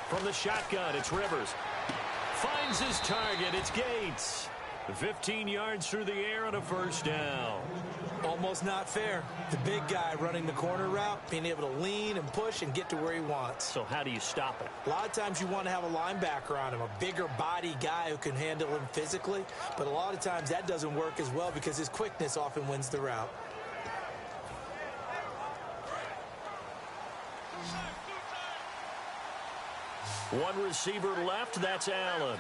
From the shotgun, it's Rivers. Finds his target, it's Gates. 15 yards through the air and a 1st down. Almost not fair. The big guy running the corner route, being able to lean and push and get to where he wants. So how do you stop it? A lot of times you want to have a linebacker on him, a bigger body guy who can handle him physically. But a lot of times that doesn't work as well because his quickness often wins the route. One receiver left, that's Allen.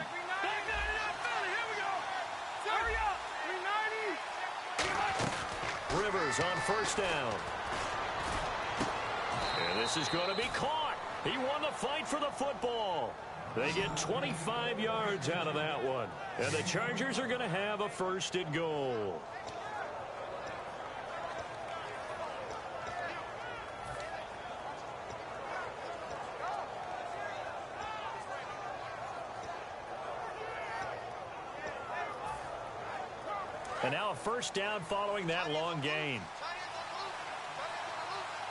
Rivers on 1st down. And this is going to be caught. He won the fight for the football. They get 25 yards out of that one. And the Chargers are going to have a 1st and goal. And now a 1st down following that long gain.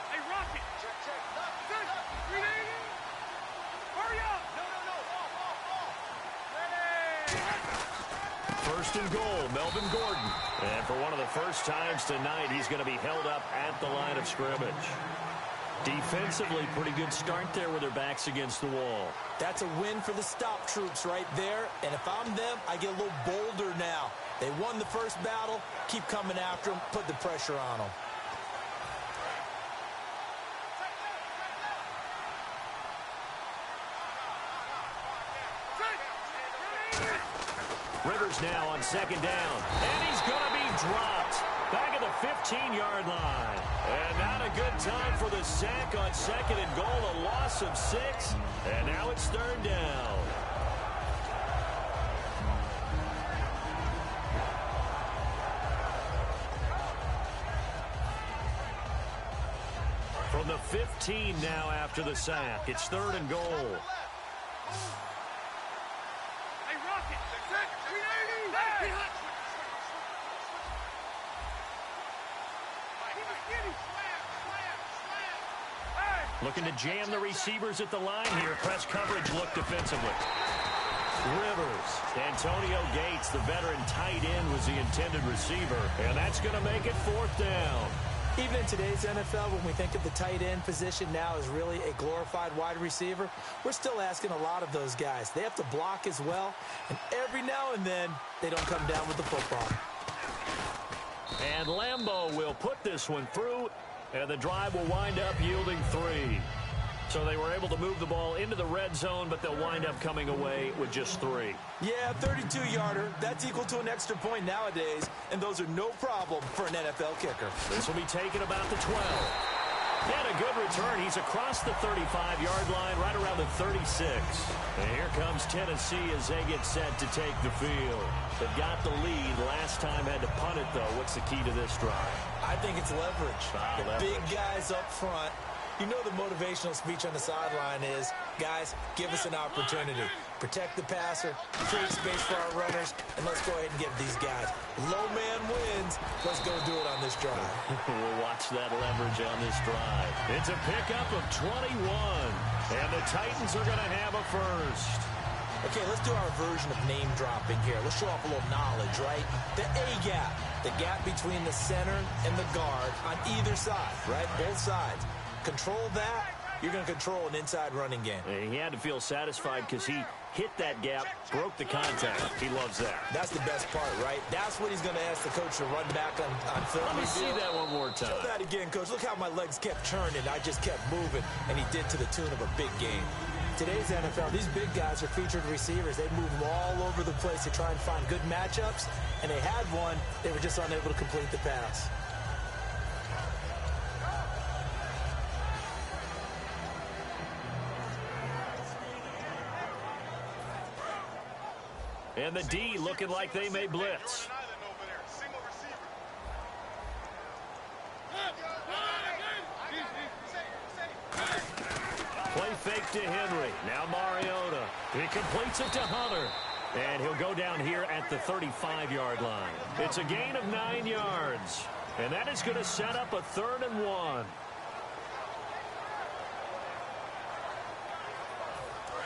Hey, Rocket. Hurry up. Ready. 1st and goal, Melvin Gordon. And for one of the first times tonight, he's going to be held up at the line of scrimmage. Defensively, pretty good start there with their backs against the wall. That's a win for the stop troops right there. And if I'm them, I get a little bolder now. They won the first battle. Keep coming after them. Put the pressure on them. Rivers now on 2nd down. And he's going to be dropped back at the 15-yard line. And not a good time for the sack on 2nd and goal. A loss of 6. And now it's 3rd down. From the 15 now after the sack. It's 3rd and goal. Hey, Rocket. Looking to jam the receivers at the line here. Press coverage look defensively. Rivers. Antonio Gates, the veteran tight end, was the intended receiver. And that's going to make it 4th down. Even in today's NFL, when we think of the tight end position now as really a glorified wide receiver, we're still asking a lot of those guys. They have to block as well, and every now and then, they don't come down with the football. And Lambeau will put this one through, and the drive will wind up yielding 3. So they were able to move the ball into the red zone, but they'll wind up coming away with just 3. Yeah, 32-yarder. That's equal to an extra point nowadays, and those are no problem for an NFL kicker. This will be taken about the 12. And a good return. He's across the 35-yard line, right around the 36. And here comes Tennessee as they get set to take the field. They've got the lead. Last time had to punt it, though. What's the key to this drive? I think it's leverage. Big guys up front. You know the motivational speech on the sideline is, guys, give us an opportunity. Protect the passer, create space for our runners, and let's go ahead and get these guys. Low man wins. Let's go do it on this drive. We'll watch that leverage on this drive. It's a pickup of 21, and the Titans are going to have a 1st. Okay, let's do our version of name dropping here. Let's show off a little knowledge, right? The A-gap, the gap between the center and the guard on either side, right? Both sides. Control that, you're going to control an inside running game. And he had to feel satisfied because he hit that gap, broke the contact. He loves that. That's the best part, right? That's what he's going to ask the coach to run back on film. Let me see that one more time. Show that again, coach. Look how my legs kept turning. I just kept moving, and he did to the tune of a big game. Today's NFL, these big guys are featured receivers. They move them all over the place to try and find good matchups, and they had one. They were just unable to complete the pass. And the D looking like they may blitz. Play fake to Henry. Now Mariota. He completes it to Hunter. And he'll go down here at the 35-yard line. It's a gain of 9 yards. And that is going to set up a 3rd and 1.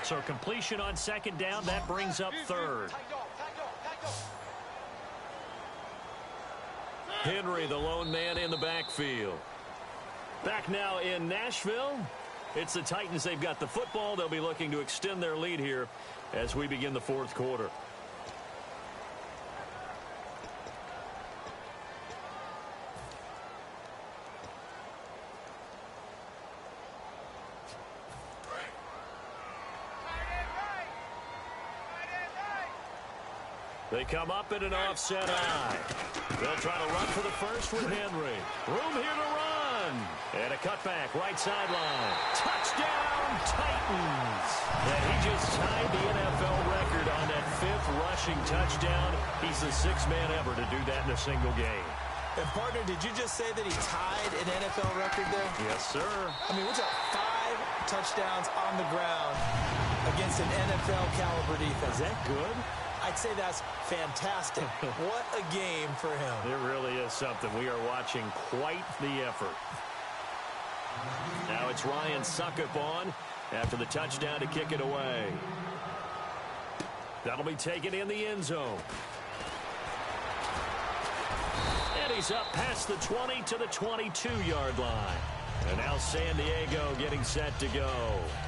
So completion on 2nd down, that brings up 3rd. Henry, the lone man in the backfield. Back now in Nashville. It's the Titans. They've got the football. They'll be looking to extend their lead here as we begin the 4th quarter. They come up in an offset eye. They'll try to run for the first with Henry. Room here to run. And a cutback, right sideline. Touchdown, Titans. And he just tied the NFL record on that 5th rushing touchdown. He's the 6th man ever to do that in a single game. And, partner, did you just say that he tied an NFL record there? Yes, sir. I mean, what's that, 5 touchdowns on the ground against an NFL-caliber defense? Is that good? I'd say that's fantastic. What a game for him. It really is something. We are watching quite the effort. Now it's Ryan Suckup on after the touchdown to kick it away. That'll be taken in the end zone. And he's up past the 20 to the 22-yard line. And now San Diego getting set to go.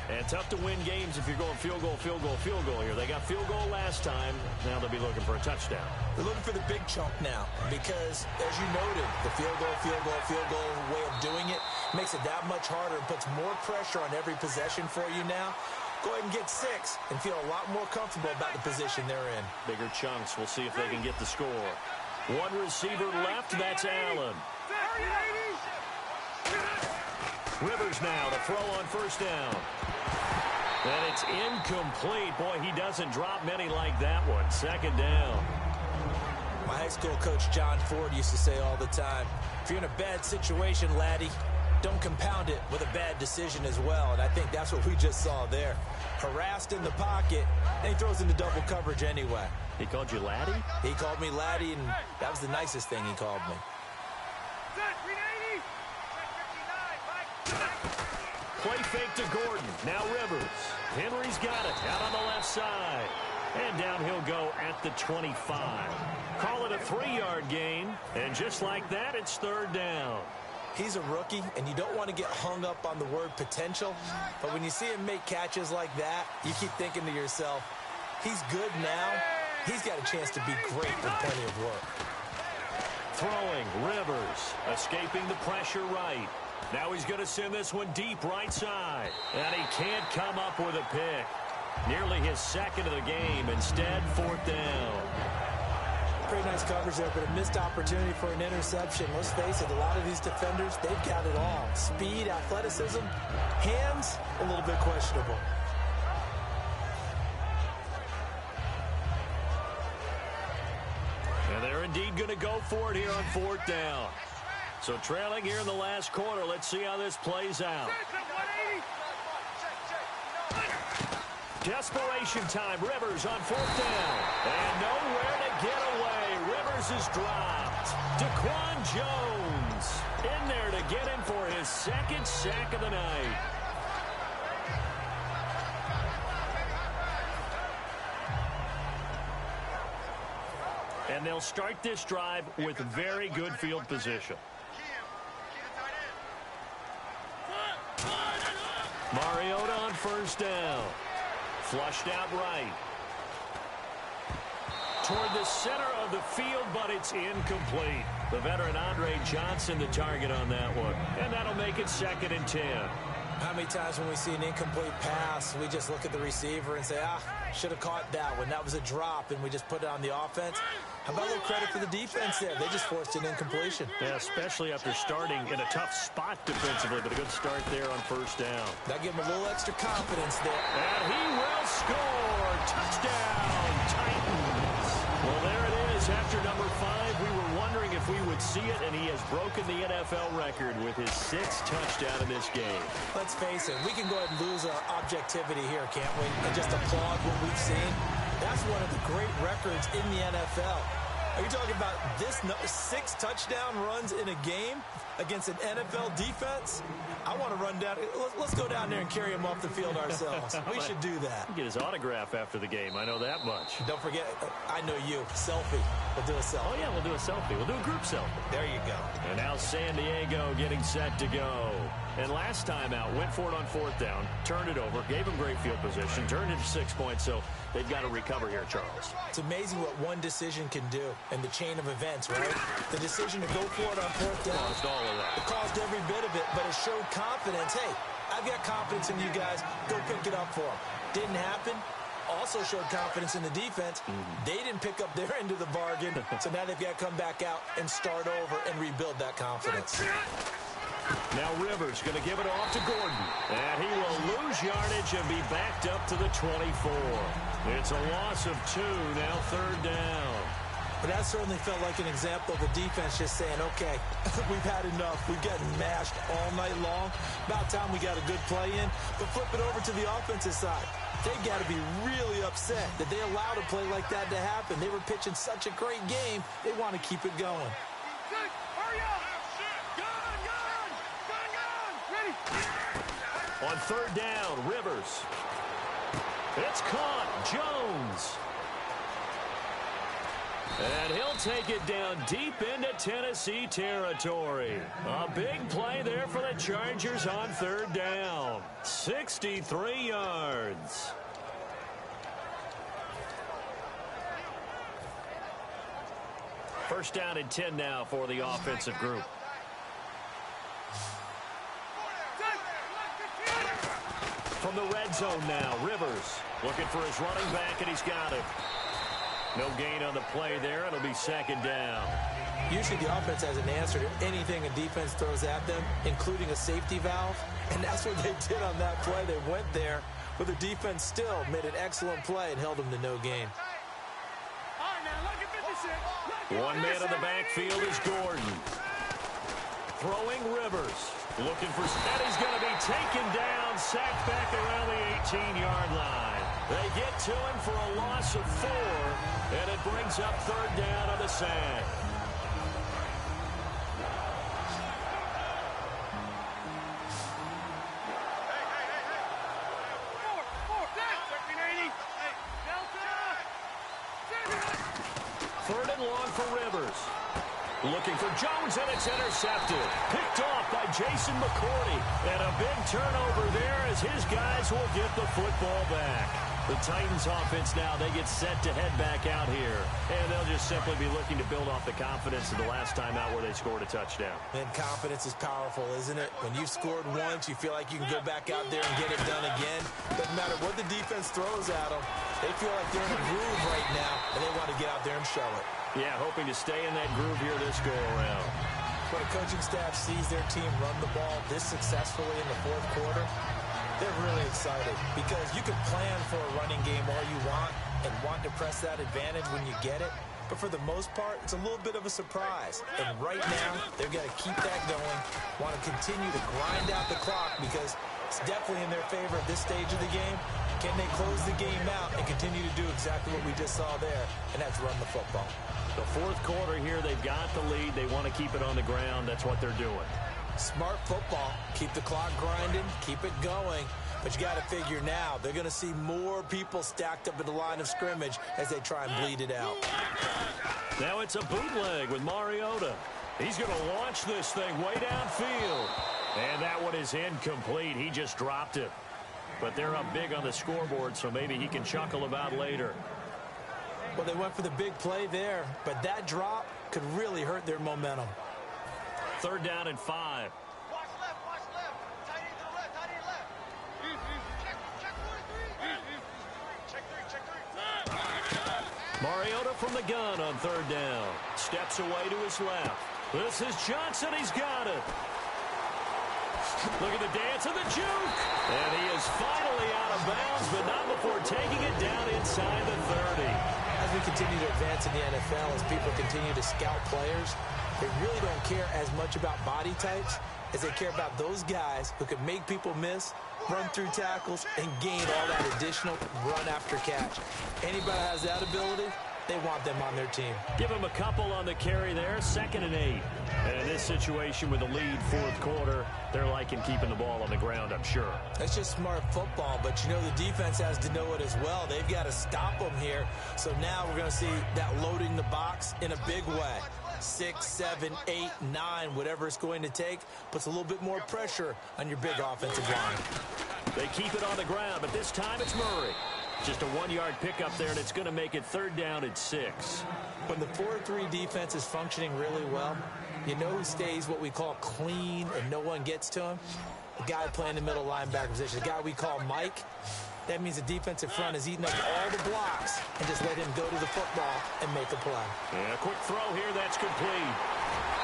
And tough to win games if you're going field goal, field goal, field goal here. They got field goal last time. Now they'll be looking for a touchdown. They're looking for the big chunk now because, as you noted, the field goal way of doing it makes it that much harder and puts more pressure on every possession for you now. Go ahead and get 6 and feel a lot more comfortable about the position they're in. Bigger chunks. We'll see if they can get the score. One receiver left. That's Allen. Rivers now to throw on 1st down. And it's incomplete. Boy, he doesn't drop many like that one. 2nd down. My high school coach, John Ford, used to say all the time, if you're in a bad situation, laddie, don't compound it with a bad decision as well. And I think that's what we just saw there. Harassed in the pocket, and he throws into double coverage anyway. He called you laddie? He called me laddie, and that was the nicest thing he called me. Play fake to Gordon. Now Rivers. Henry's got it out on the left side. And down he'll go at the 25. Call it a 3-yard gain. And just like that, it's 3rd down. He's a rookie, and you don't want to get hung up on the word potential. But when you see him make catches like that, you keep thinking to yourself, he's good now. He's got a chance to be great with plenty of work. Throwing, Rivers. Escaping the pressure right. Now he's going to send this one deep right side. And he can't come up with a pick. Nearly his 2nd of the game. Instead, 4th down. Pretty nice coverage there, but a missed opportunity for an interception. Let's face it, a lot of these defenders, they've got it all. Speed, athleticism, hands, a little bit questionable. And they're indeed going to go for it here on 4th down. So trailing here in the last quarter. Let's see how this plays out. Desperation time. Rivers on 4th down. And nowhere to get away. Rivers is dropped. Daquan Jones in there to get him for his 2nd sack of the night. And they'll start this drive with very good field position. Mariota on first down. Flushed out right. Toward the center of the field, but it's incomplete. The veteran Andre Johnson the target on that one. And that'll make it 2nd and 10. How many times when we see an incomplete pass, we just look at the receiver and say, should have caught that one. That was a drop, and we just put it on the offense. How about a little credit for the defense there? They just forced an incompletion. Yeah, especially after starting in a tough spot defensively, but a good start there on first down. That gave him a little extra confidence there. And he will score. Touchdown, Titans. Well, there it is. After number 5, we were wondering if we would see it, and he has broken the NFL record with his 6th touchdown in this game. Let's face it, we can go ahead and lose our objectivity here, can't we? And just applaud what we've seen. That's one of the great records in the NFL. Are you talking about this 6 touchdown runs in a game against an NFL defense? I want to run down. Let's go down there and carry him off the field ourselves. We should do that. Get his autograph after the game. I know that much. Don't forget, I know you. Selfie. We'll do a selfie. Oh, yeah, we'll do a selfie. We'll do a group selfie. There you go. And now San Diego getting set to go. And last time out, went for it on 4th down, turned it over, gave him great field position, turned it to 6 points, so they've got to recover here, Charles. It's amazing what one decision can do in the chain of events, right? The decision to go for it on 4th down. Caused all of that. It caused every bit of it, but it showed confidence. Hey, I've got confidence in you guys. Go pick it up for them. Didn't happen. Also showed confidence in the defense. They didn't pick up their end of the bargain, so now they've got to come back out and start over and rebuild that confidence. Now Rivers going to give it off to Gordon. And he will lose yardage and be backed up to the 24. It's a loss of 2, now 3rd down. But that certainly felt like an example of the defense just saying, okay, we've had enough. We've gotten mashed all night long. About time we got a good play in. But flip it over to the offensive side. They've got to be really upset that they allowed a play like that to happen. They were pitching such a great game, they want to keep it going. Hurry up! Gun! Ready! On 3rd down, Rivers. It's caught. Jones. And he'll take it down deep into Tennessee territory. A big play there for the Chargers on 3rd down. 63 yards. First down and 10 now for the offensive group. From the red zone now, Rivers looking for his running back, and he's got him. No gain on the play there. It'll be 2nd down. Usually the offense has an answer to anything a defense throws at them, including a safety valve. And that's what they did on that play. They went there, but the defense still made an excellent play and held them to no gain. One man in the backfield is Gordon. Throwing Rivers. Looking for, and he's going to be taken down, sacked back around the 18-yard line. They get to him for a loss of 4, and it brings up 3rd down on the sack. Third and long for Rivers. Looking for Jones, and it's intercepted. Picked off by Jason McCourty. And a big turnover there as his guys will get the football back. The Titans offense now, they get set to head back out here. And they'll just simply be looking to build off the confidence of the last time out where they scored a touchdown. And confidence is powerful, isn't it? When you've scored once, you feel like you can go back out there and get it done again. Doesn't matter what the defense throws at them. They feel like they're in a groove right now, and they want to get out there and show it. Yeah, hoping to stay in that groove here this go-around. When a coaching staff sees their team run the ball this successfully in the 4th quarter, they're really excited because you can plan for a running game all you want and want to press that advantage when you get it. But for the most part, it's a little bit of a surprise. And right now, they've got to keep that going, want to continue to grind out the clock because it's definitely in their favor at this stage of the game. Can they close the game out and continue to do exactly what we just saw there, and that's run the football? The 4th quarter here, they've got the lead. They want to keep it on the ground. That's what they're doing. Smart football. Keep the clock grinding. Keep it going. But you got to figure now, they're going to see more people stacked up at the line of scrimmage as they try and bleed it out. Now it's a bootleg with Mariota. He's going to launch this thing way downfield. And that one is incomplete. He just dropped it. But they're up big on the scoreboard, so maybe he can chuckle about later. Well, they went for the big play there, but that drop could really hurt their momentum. 3rd down and 5. Watch left, tight end to the left, tight end left. Check 3. Check 3. Mariota from the gun on 3rd down. Steps away to his left. This is Johnson. He's got it. Look at the dance of the juke. And he is finally out of bounds, but not before taking it down inside the 30. As we continue to advance in the NFL, as people continue to scout players, they really don't care as much about body types as they care about those guys who can make people miss, run through tackles, and gain all that additional run after catch. Anybody that has that ability, they want them on their team. Give him a couple on the carry there, 2nd and 8. And in this situation with the lead 4th quarter, they're liking keeping the ball on the ground, I'm sure. That's just smart football, but you know the defense has to know it as well. They've got to stop them here. So now we're going to see that loading the box in a big way. 6, 7, 8, 9, whatever it's going to take, puts a little bit more pressure on your big offensive line. They keep it on the ground, but this time it's Murray. Just a 1-yard pickup there, and it's going to make it 3rd down and 6. When the 4-3 defense is functioning really well, you know who stays what we call clean and no one gets to him? The guy playing the middle linebacker position, the guy we call Mike. That means the defensive front is eating up all the blocks and just let him go to the football and make a play. Yeah, a quick throw here, that's complete.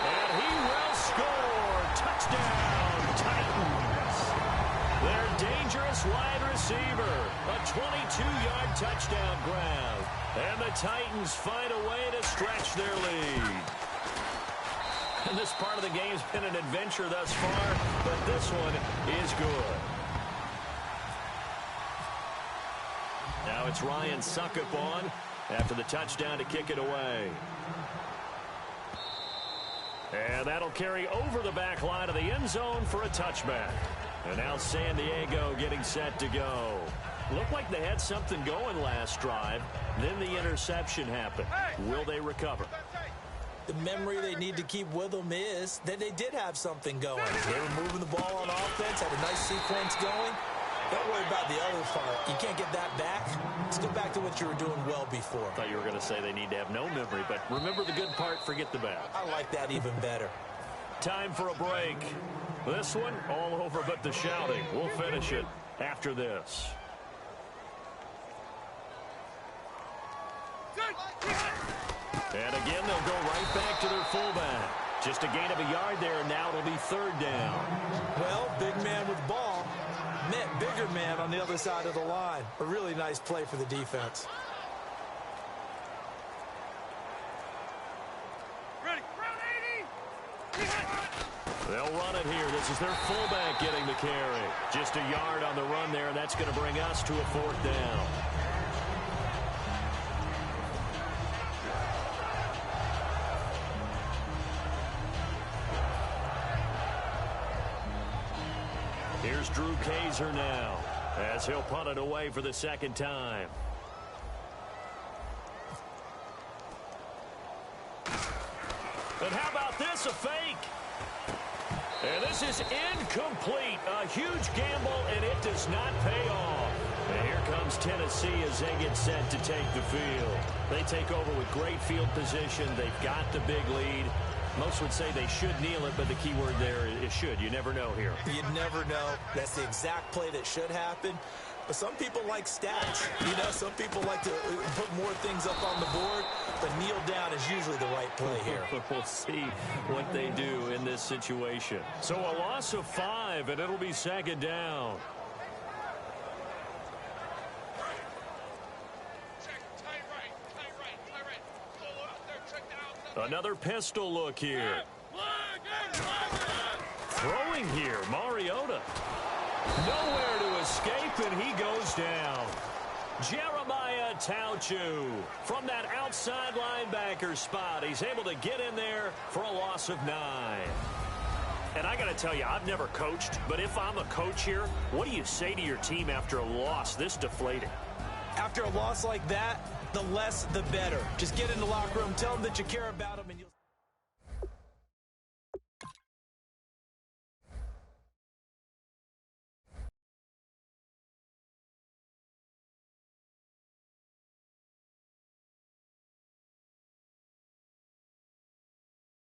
And he will score. Touchdown, Titans. Their dangerous wide receiver. A 22-yard touchdown grab. And the Titans find a way to stretch their lead. And this part of the game's been an adventure thus far, but this one is good. Now it's Ryan Suckup on after the touchdown to kick it away. And that'll carry over the back line of the end zone for a touchback. And now San Diego getting set to go. Looked like they had something going last drive. Then the interception happened. Will they recover? The memory they need to keep with them is that they did have something going. They were moving the ball on offense, had a nice sequence going. Don't worry about the other part. You can't get that back. Let's go back to what you were doing well before. I thought you were going to say they need to have no memory, but remember the good part, forget the bad. I like that even better. Time for a break. This one, all over but the shouting. We'll finish it after this. And again, they'll go right back to their fullback. Just a gain of a yard there, and now it'll be 3rd down. Well, big man with ball met bigger man on the other side of the line. A really nice play for the defense. Ready. They'll run it here. This is their fullback getting the carry. Just a yard on the run there, and that's going to bring us to a 4th down. Here's Drew Kaiser now as he'll punt it away for the 2nd time. And how about this, a fake? And this is incomplete. A huge gamble, and it does not pay off. And here comes Tennessee as they get set to take the field. They take over with great field position. They've got the big lead. Most would say they should kneel it, but the key word there is should. You never know here. You never know. That's the exact play that should happen. But some people like stats. You know, some people like to put more things up on the board, but kneel down is usually the right play here. We'll see what they do in this situation. So a loss of 5, and it'll be 2nd down. Another pistol look here. Throwing here, Mariota. Nowhere to escape, and he goes down. Jeremiah Tauchu from that outside linebacker spot. He's able to get in there for a loss of 9. And I got to tell you, I've never coached, but if I'm a coach here, what do you say to your team after a loss this deflating? After a loss like that, the less the better. Just get in the locker room, tell them that you care about them, and you'll